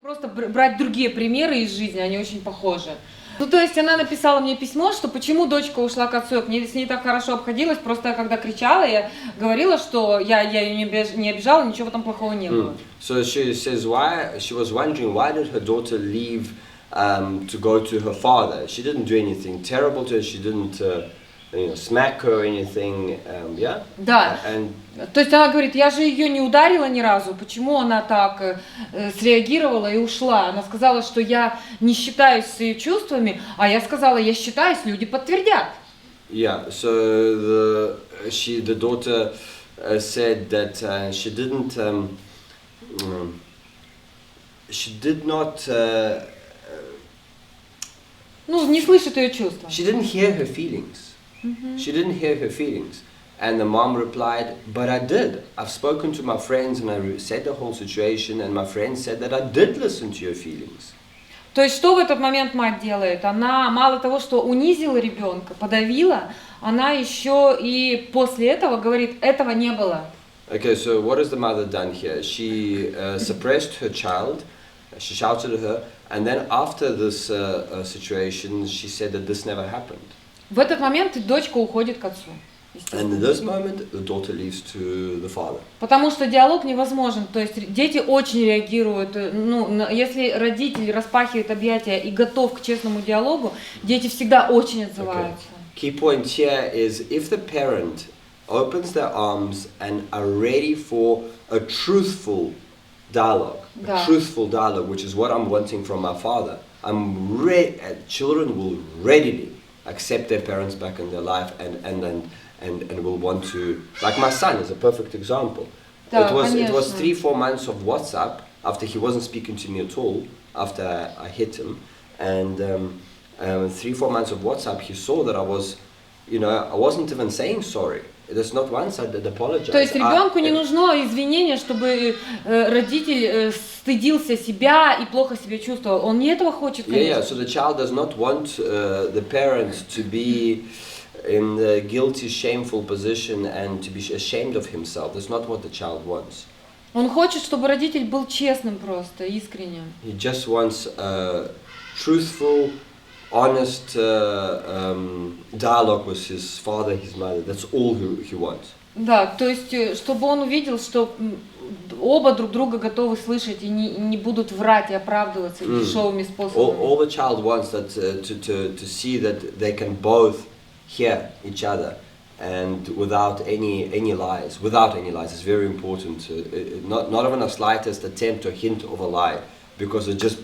Просто брать другие примеры из жизни, они очень похожи. Ну, то есть она написала мне письмо, что почему дочка ушла к отцу, я с ней так хорошо обходилась, просто когда кричала, я говорила, что я ее не обижала, ничего там плохого не было. So she says why she was wondering why did her daughter leave to go to her father. She didn't do anything terrible to her. She didn't smack her or anything. Yeah. Да. То есть она говорит, я же ее не ударила ни разу, почему она так среагировала и ушла? Она сказала, что я не считаюсь с ее чувствами, а я сказала, я считаюсь, люди подтвердят. Yeah. So the daughter said that she did not. Ну, не слышит ее чувства. She didn't hear her feelings. She didn't hear her feelings. And the mom replied, but I did. I've spoken to my friends and I said the whole situation and my friends said that I did listen to your feelings. То есть что в этот момент мать делает? Она мало того, что унизила ребенка, подавила, она еще и после этого говорит, этого не было. Okay, so what has the mother done here? She suppressed her child, she shouted at her, and then after this situation, she said that this never happened. В этот момент дочка уходит к отцу. And in this moment, the daughter leaves to the father. Потому что диалог невозможен, то есть дети очень реагируют, если родитель распахивает объятия и готов к честному диалогу, дети всегда очень отзываются. Okay. Key point here is if the parent opens their arms and are ready for a truthful dialogue, which is what I'm wanting from my father. Children will readily accept their parents back in their life and will want to, like my son is a perfect example. Да, it was 3-4 months of WhatsApp after he wasn't speaking to me at all, after I hit him, and 3-4 months of WhatsApp he saw that I wasn't even saying sorry. There's not once I did apologize. То есть ребенку не нужно извинения, чтобы родитель стыдился себя и плохо себя чувствовал. Он не этого хочет, конечно. Yeah, so the child does not want the parent to be in the guilty, shameful position and to be ashamed of himself. That's not what the child wants. Он хочет, чтобы родитель был честным просто, искренним. He just wants a truthful, honest dialogue with his father, his mother. That's all he wants. Да, то есть, чтобы он увидел, что оба друг друга готовы слышать и не будут врать и оправдываться дешевыми способами. All the child wants that to see that they can both hear each other and without any lies. Without any lies, it's very important. Not even a slightest attempt or hint of a lie, because it just,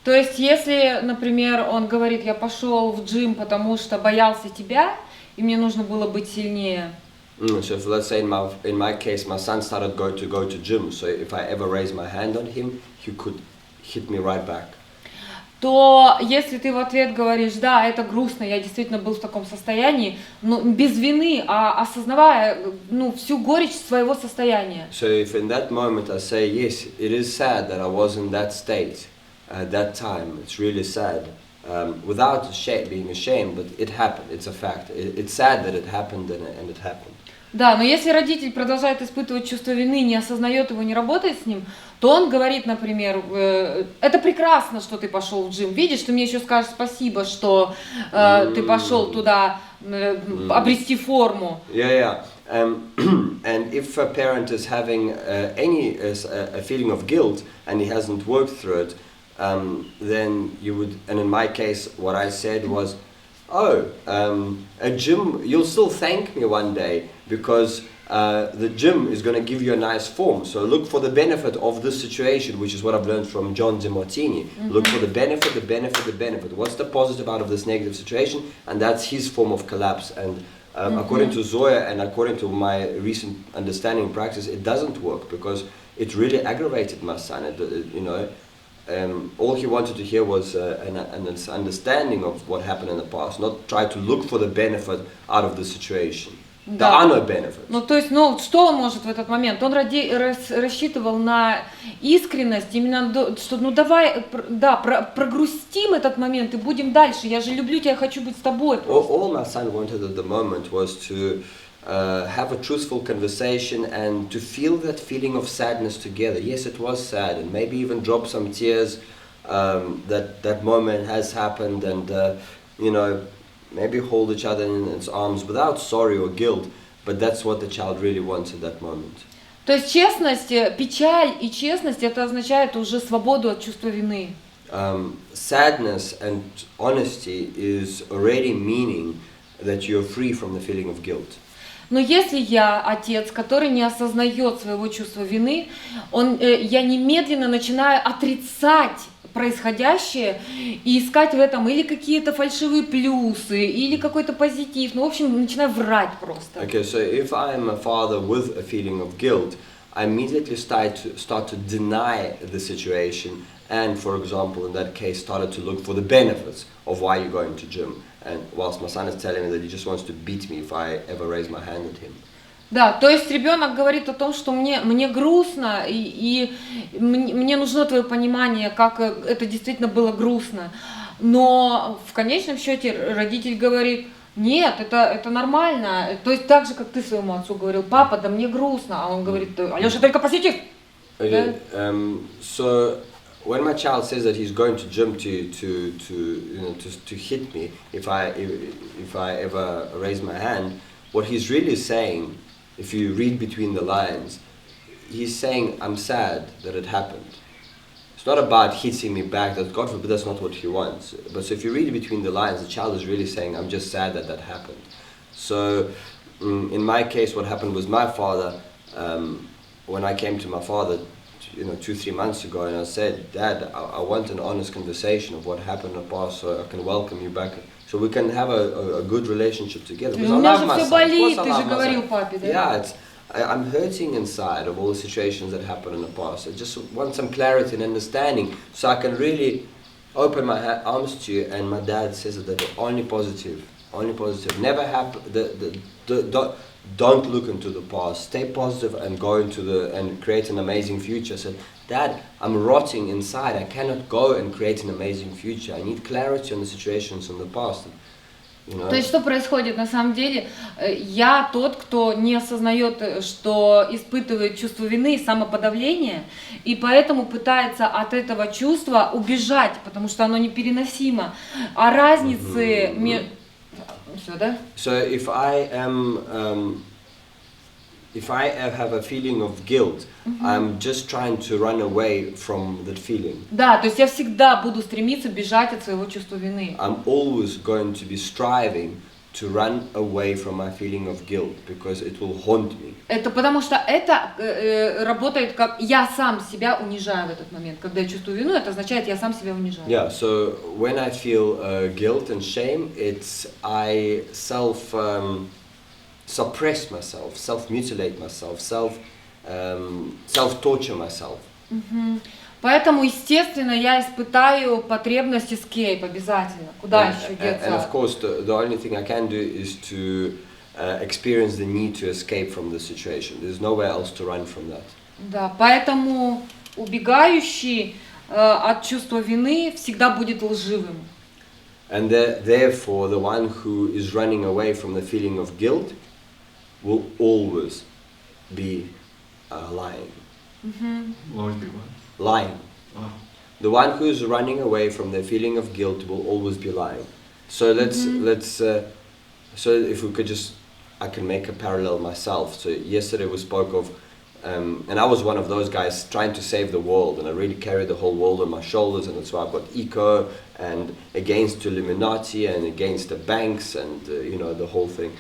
То есть, если, например, он говорит, я пошел в джим, потому что боялся тебя, и мне нужно было быть сильнее. So if, let's say in my case, my son started to go to gym, so if I ever raise my hand on him, he could hit me right back. То если ты в ответ говоришь, да, это грустно, я действительно был в таком состоянии, но без вины, а осознавая всю горечь своего состояния. So if in that moment I say, yes, it is sad that I was in that state at that time, it's really sad, without being ashamed, but it happened, it's a fact. It's sad that it happened and it happened. Да, но если родитель продолжает испытывать чувство вины, не осознает его, не работает с ним, то он говорит, например, это прекрасно, что ты пошел в джим. Видишь, ты мне еще скажешь спасибо, что ты пошел туда обрести форму. Yeah. And if a parent is having a feeling of guilt and he hasn't worked through it, then you would, and in my case, what I said was, a gym, you'll still thank me one day because the gym is going to give you a nice form. So look for the benefit of this situation, which is what I've learned from John Demartini. Look for the benefit. What's the positive out of this negative situation? And that's his form of collapse. And according to Zoya and according to my recent understanding and practice, it doesn't work because it really aggravated my son. All he wanted to hear was an understanding of what happened in the past, not try to look for the benefit out of the situation. Да. There are no benefits. То есть, что он может в этот момент? Он рассчитывал на искренность, именно, что давай, прогрустим этот момент и будем дальше. Я же люблю тебя, хочу быть с тобой. All my son wanted at the moment was to have a truthful conversation and to feel that feeling of sadness together. Yes, it was sad, and maybe even drop some tears that moment has happened, and you know, maybe hold each other in its arms without sorry or guilt, but that's what the child really wants at that moment. То есть честность, печаль и честность это означает уже свободу от чувства вины. Sadness and honesty is already meaning that you're free from the feeling of guilt. Но если я отец, который не осознает своего чувства вины, я немедленно начинаю отрицать происходящее и искать в этом или какие-то фальшивые плюсы, или какой-то позитив. Ну, в общем, начинаю врать просто. Okay, so if I'm a father with a feeling of guilt, I immediately start to deny the situation, and, for example, in that case, started to look for the benefits of why you're going to gym. And whilst my son is telling me that he just wants to beat me if I ever raise my hand at him. Да, то есть ребенок говорит о том, что мне грустно, и мне нужно твое понимание, как это действительно было грустно. Но в конечном счете родитель говорит, нет, это нормально. То есть так же, как ты своему отцу говорил, папа, да мне грустно, а он говорит, Алеша, только позитив. Okay, so when my child says that he's going to gym to hit me if I ever raise my hand, what he's really saying, if you read between the lines, he's saying, I'm sad that it happened. It's not about hitting me back, that God forbid that's not what he wants. But so if you read between the lines, the child is really saying, I'm just sad that happened. So in my case, what happened was my father, when I came to my father 2-3 months ago, and I said, Dad, I want an honest conversation of what happened in the past so I can welcome you back, so we can have a good relationship together. Because I love my son. Of course I love my son. Yeah, I'm hurting inside of all the situations that happened in the past. I just want some clarity and understanding so I can really open my arms to you. And my dad says that only positive. Never happen. Don't look into the past. Stay positive and go and create an amazing future. I said, Dad, I'm rotting inside. I cannot go and create an amazing future. I need clarity on the situations in the past. You know? То есть что происходит на самом деле? Я тот, кто не осознает, что испытывает чувство вины и самоподавления, и поэтому пытается от этого чувства убежать, потому что оно непереносимо. А разницы Все, да? So if I have a feeling of guilt, I'm just trying to run away from that feeling. Да, то есть я всегда буду стремиться бежать от своего чувства вины. I'm always going to be striving to run away from my feeling of guilt because it will haunt me. Это потому что это работает как я сам себя унижаю в этот момент. Когда я чувствую вину, это означает я сам себя унижаю. Yeah, so when I feel guilt and shame, it's I suppress myself, self-mutilate myself, self-torture myself. Поэтому, естественно, я испытаю потребность escape обязательно. Куда еще деться? And of course, the only thing I can do is to experience the need to escape from the situation. There's nowhere else to run from that. Да, поэтому убегающий от чувства вины всегда будет лживым. And therefore, the one who is running away from the feeling of guilt will always be lying. Always be what? Lying. Oh. The one who is running away from the feeling of guilt will always be lying. So so if we could I can make a parallel myself. So yesterday we spoke of, and I was one of those guys trying to save the world, and I really carried the whole world on my shoulders, and that's why I've got eco and against Illuminati and against the banks and the whole thing.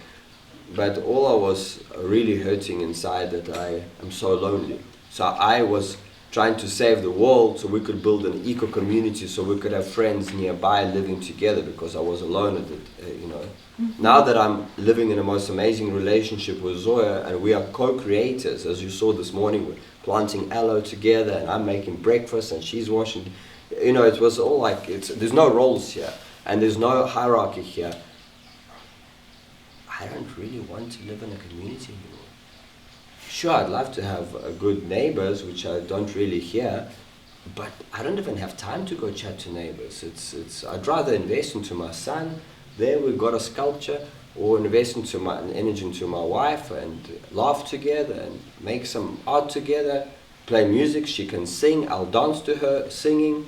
But all I was really hurting inside that I am so lonely. So I was trying to save the world so we could build an eco community so we could have friends nearby living together because I was alone at it, Now that I'm living in the most amazing relationship with Zoya and we are co-creators, as you saw this morning, we're planting aloe together and I'm making breakfast and she's washing, it was all like, there's no roles here and there's no hierarchy here. I don't really want to live in a community anymore. Sure, I'd love to have good neighbors, which I don't really hear, but I don't even have time to go chat to neighbors. I'd rather invest into my son. There we've got a sculpture. or invest into my energy into my wife and laugh together and make some art together, play music. She can sing. I'll dance to her singing.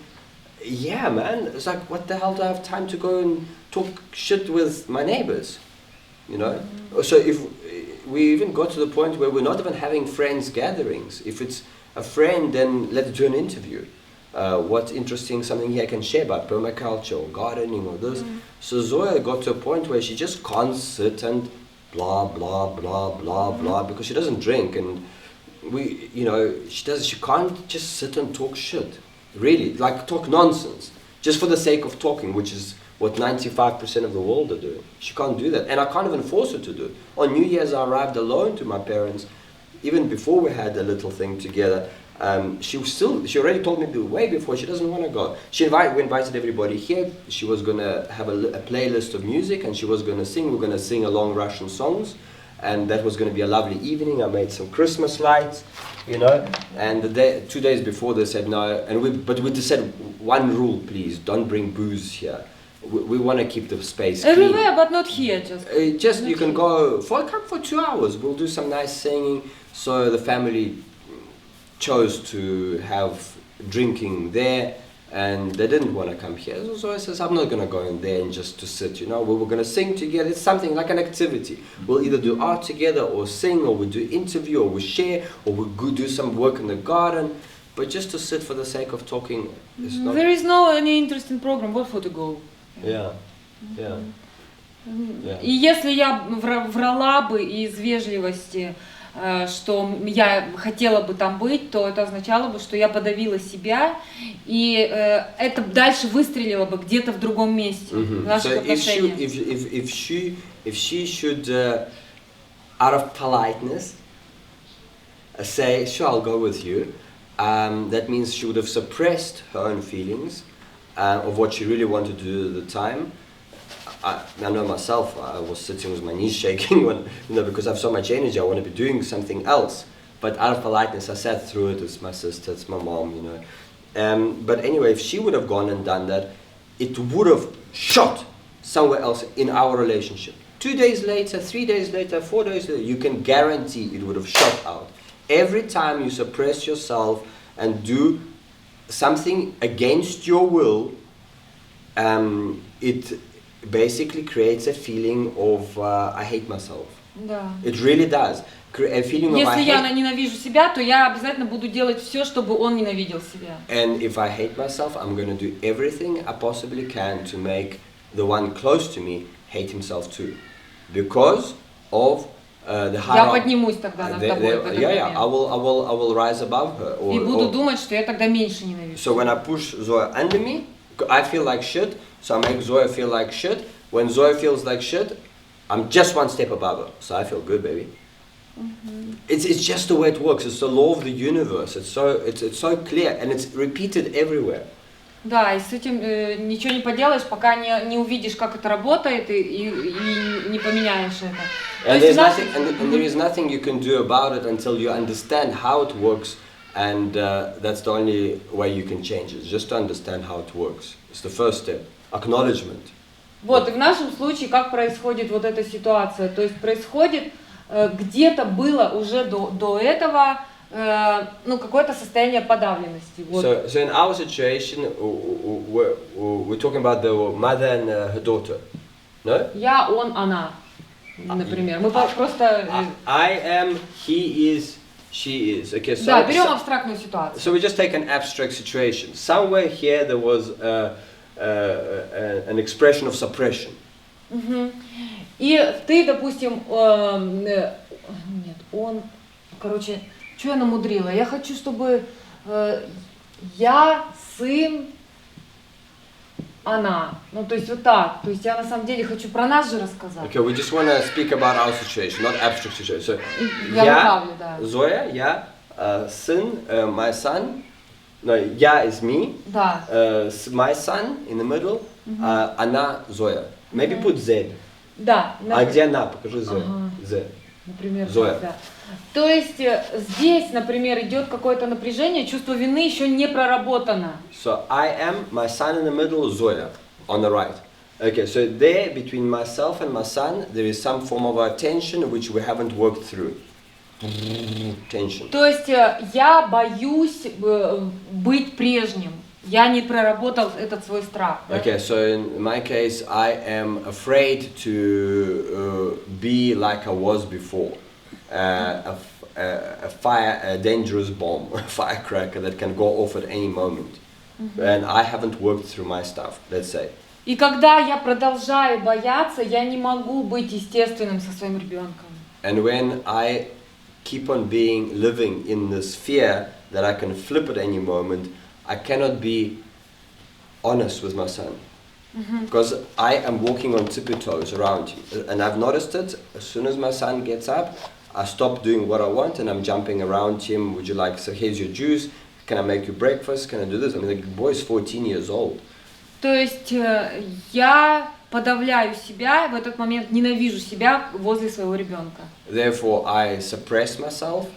Yeah, man. It's like, what the hell do I have time to go and talk shit with my neighbors? You know. So if we even got to the point where we're not even having friends gatherings. If it's a friend, then let's do an interview. What's interesting, something here I can share about permaculture or gardening or this. So Zoya got to a point where she just can't sit and blah blah blah blah blah because she doesn't drink, and she can't just sit and talk shit, really, like talk nonsense just for the sake of talking, which is what 95% of the world are doing. She can't do that, and I can't even force her to do it. On New Year's I arrived alone to my parents, even before we had a little thing together. She already told me way before she doesn't want to go. We invited everybody here. She was going to have a playlist of music, and she was going to sing. We're going to sing along Russian songs, and that was going to be a lovely evening. I made some Christmas lights, and 2 days before they said no, but we just said one rule, please, don't bring booze here. We want to keep the space clean. Everywhere, but not here, just you can go for 2 hours. We'll do some nice singing. So the family chose to have drinking there, and they didn't want to come here. So I says, I'm not going to go in there and just to sit, we were going to sing together. It's something like an activity. We'll either do art together or sing, or we'll do interview, or we'll share, or we'll go do some work in the garden. But just to sit for the sake of talking is not... There is no any interesting program, what for to go? Yeah. И если я врала бы из вежливости, что я хотела бы там быть, то это означало бы, что я подавила себя, и это дальше выстрелило бы где-то в другом месте в наших отношениях. If she should, out of politeness, say, sure, I'll go with you, that means she would have suppressed her own feelings of what she really wanted to do at the time. I know myself, I was sitting with my knees shaking when, because I have so much energy, I want to be doing something else. But out of politeness, I sat through it. It's my sister, it's my mom, But anyway, if she would have gone and done that, it would have shot somewhere else in our relationship. 2 days later, 3 days later, 4 days later, you can guarantee it would have shot out. Every time you suppress yourself and do something against your will, it basically creates a feeling of I hate myself. Да. It really does. A feeling of Если я ненавижу себя, то я обязательно буду делать все, чтобы он ненавидел себя. And if I hate myself, I'm going to do everything I possibly can to make the one close to me hate himself too, because of the higher. Я поднимусь тогда над тобой в этот момент. I will rise above her. И буду думать, что я тогда меньше ненавижу. So when I push Zoya under me, I feel like shit. So I make Zoya feel like shit. When Zoya feels like shit, I'm just one step above her. So I feel good, baby. It's just the way it works. It's the law of the universe. It's so clear, and it's repeated everywhere. Да, и с этим ничего не поделаешь, пока не увидишь, как это работает, и не поменяешь это. And there is nothing you can do about it until you understand how it works, and that's the only way you can change it. Just to understand how it works. It's the first step. Acknowledgement. Вот, и в нашем случае, как происходит вот эта ситуация? То есть происходит, где-то было уже до этого какое-то состояние подавленности. Вот. So in our situation, we're talking about the mother and her daughter, no? Я, он, она, например. Мы просто... I am, he is, she is. Okay, so, да, берем абстрактную ситуацию. So we just take an abstract situation. Somewhere here there was an expression of suppression. И ты, допустим, что я намудрила? Я хочу, чтобы я, сын, она. То есть вот так. То есть я на самом деле хочу про нас же рассказать. Okay, we just want to speak about our situation, not abstract situation. So, я, да. Zoya, я, сын, my son. No, я is me. Да. My son in the middle. Она, Zoya. Maybe put Z. Да. А где она? Покажи Z. Z. Например, Zoya. Да. То есть здесь, например, идет какое-то напряжение, чувство вины еще не проработано. So I am, my son in the middle, Zoya, on the right. Okay, so there between myself and my son, there is some form of attention which we haven't worked through. Tension. То есть я боюсь быть прежним. Я не проработал этот свой страх. Да? Okay, so in my case, I am afraid to be like I was before. A dangerous bomb, a firecracker that can go off at any moment. And I haven't worked through my stuff, let's say. И когда я продолжаю бояться, я не могу быть естественным со своим ребенком. And when I keep on living in this fear that I can flip at any moment, I cannot be honest with my son. Because I am walking on tippy toes around him. And I've noticed it, as soon as my son gets up, I stop doing what I want and I'm jumping around him. Would you like, so here's your juice, can I make you breakfast, can I do this? I mean, the boy is 14 years old. То есть я подавляю себя, в этот момент ненавижу себя возле своего ребенка. Therefore, I suppress myself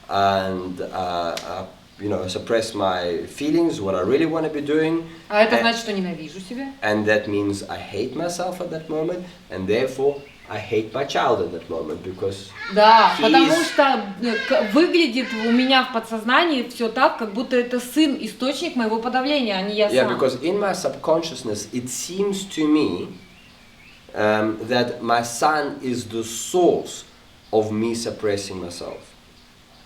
and suppress my feelings, what I really want to be doing. А это значит, что ненавижу себя. And that means I hate myself at that moment, and therefore I hate my child at that moment because. Да, потому что выглядит у меня в подсознании все так, как будто это сын источник моего подавления, а не я сам. Yeah, because in my subconsciousness it seems to me that my son is the source of me suppressing myself.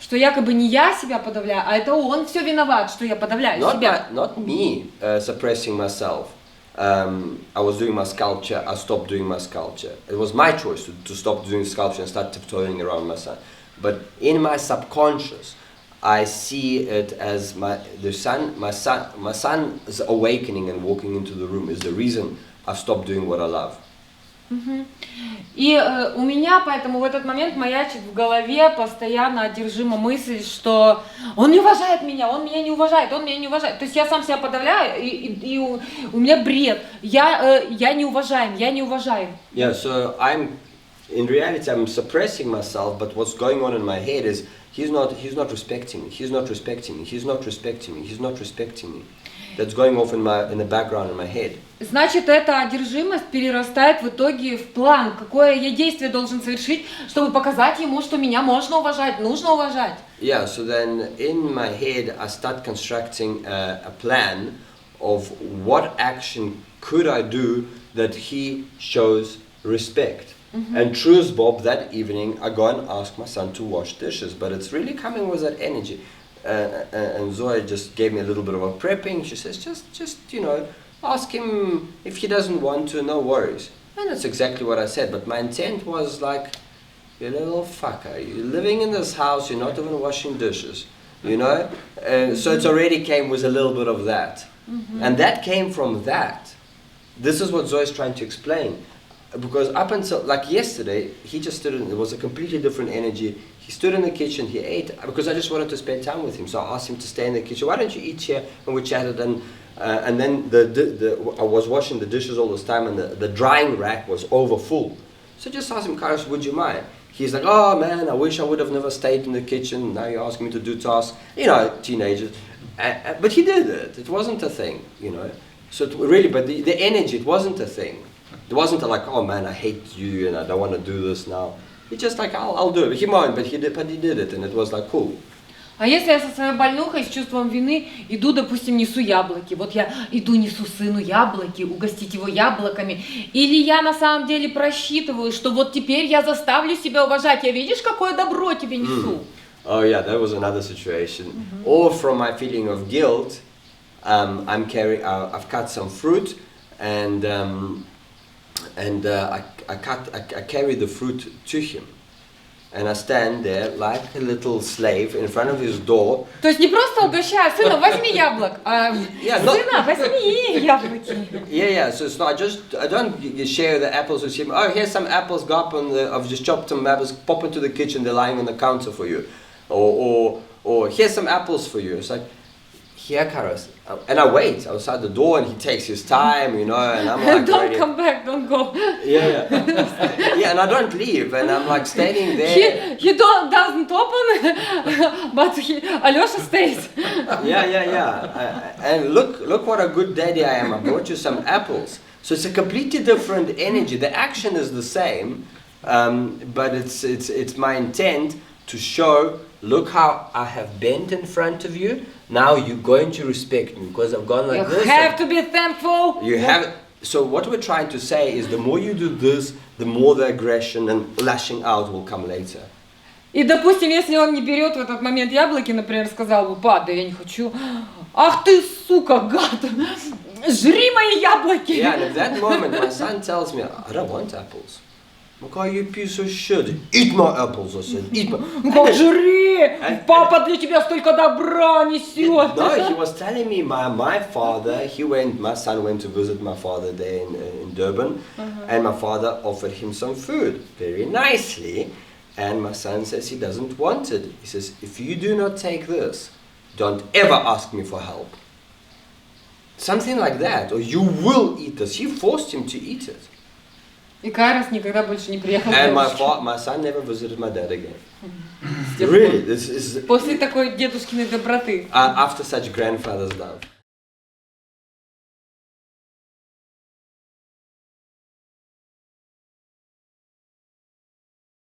Что якобы не я себя подавляю, а это он все виноват, что я подавляю себя. Not me suppressing myself. I was doing my sculpture, I stopped doing my sculpture. It was my choice to stop doing sculpture and start tiptoeing around my son. But in my subconscious, I see it as my son's awakening and walking into the room is the reason I've stopped doing what I love. И у меня поэтому в этот момент маячит в голове постоянно одержима мысль, что он не уважает меня, он меня не уважает, он меня не уважает. То есть я сам себя подавляю, и у меня бред. Я не уважаем, я не уважаем. Yeah, so in reality I'm suppressing myself, but what's going on in my head is he's not respecting me, he's not respecting me, he's not respecting me, he's not respecting me. That's going off in the background in my head. Значит, эта одержимость перерастает в итоге в план, какое я действие должен совершить, чтобы показать ему, что меня можно уважать, нужно уважать. Yeah, so then in my head I start constructing a plan of what action could I do that he shows respect. And true as Bob, that evening I go and ask my son to wash dishes, but it's really coming with that energy. And Zoya just gave me a little bit of a prepping. She says, just ask him if he doesn't want to, no worries. And that's exactly what I said. But my intent was like, you little fucker, you're living in this house, you're not even washing dishes, So it already came with a little bit of that. And that came from that. This is what Zoya's trying to explain. Because up until, like yesterday, he just stood in, it was a completely different energy. He stood in the kitchen, he ate, because I just wanted to spend time with him. So I asked him to stay in the kitchen. Why don't you eat here? And we chatted, and then I was washing the dishes all this time, and the drying rack was over full. So I just asked him, Karas, would you mind? He's like, oh man, I wish I would have never stayed in the kitchen. Now you're asking me to do tasks. Teenagers. But he did it. It wasn't a thing, So really, but the energy, it wasn't a thing. It wasn't like, oh man, I hate you and I don't want to do this now. He just like, I'll do it. He might, but he did it, and it was like cool. А если я со своей больнухой, с чувством вины, иду, допустим, несу яблоки, вот я иду, несу сыну яблоки, угостить его яблоками, или я на самом деле просчитываю, что вот теперь я заставлю себя уважать, я видишь, какое добро тебе несу? Oh yeah, that was another situation. Or from my feeling of guilt, I've cut some fruit, and I carry the fruit to him. And I stand there like a little slave in front of his door. То есть не просто угощаю, сына, возьми яблок, а сына, возьми яблоки. Yeah. So it's not I don't share the apples with him. Oh, here's some apples. Go up I've just chopped some apples. Pop into the kitchen. They're lying on the counter for you. Or here's some apples for you. It's like, here, Karas. And I wait outside the door, and he takes his time, and I'm like, don't come back, don't go. Yeah, and I don't leave, and I'm like standing there. He doesn't open, but Alyosha stays. Yeah. And look what a good daddy I am. I brought you some apples. So it's a completely different energy. The action is the same, but it's my intent to show, look how I have bent in front of you. Now you're going to respect me because I've gone like this. You have to be thankful. You have. So what we're trying to say is, the more you do this, the more the aggression and lashing out will come later. И, допустим, если он не берет в этот момент яблоки, например, сказал бы, падай, я не хочу. Ах ты, сука, гад, жри мои яблоки. Yeah, and at that moment my son tells me, I don't want apples. Okay, you piece of shit. Eat my apples, I said. Eat my... Как жри, папа для тебя столько добра несет. No, he was telling me my father, my son went to visit my father there in Durban, and my father offered him some food, very nicely. And my son says he doesn't want it. He says, if you do not take this, don't ever ask me for help. Something like that, or you will eat this. He forced him to eat it. И Кайрос никогда больше не приехал. And my son never visited my dad again. Really, this is... После такой дедушкиной доброты. After such grandfather's love.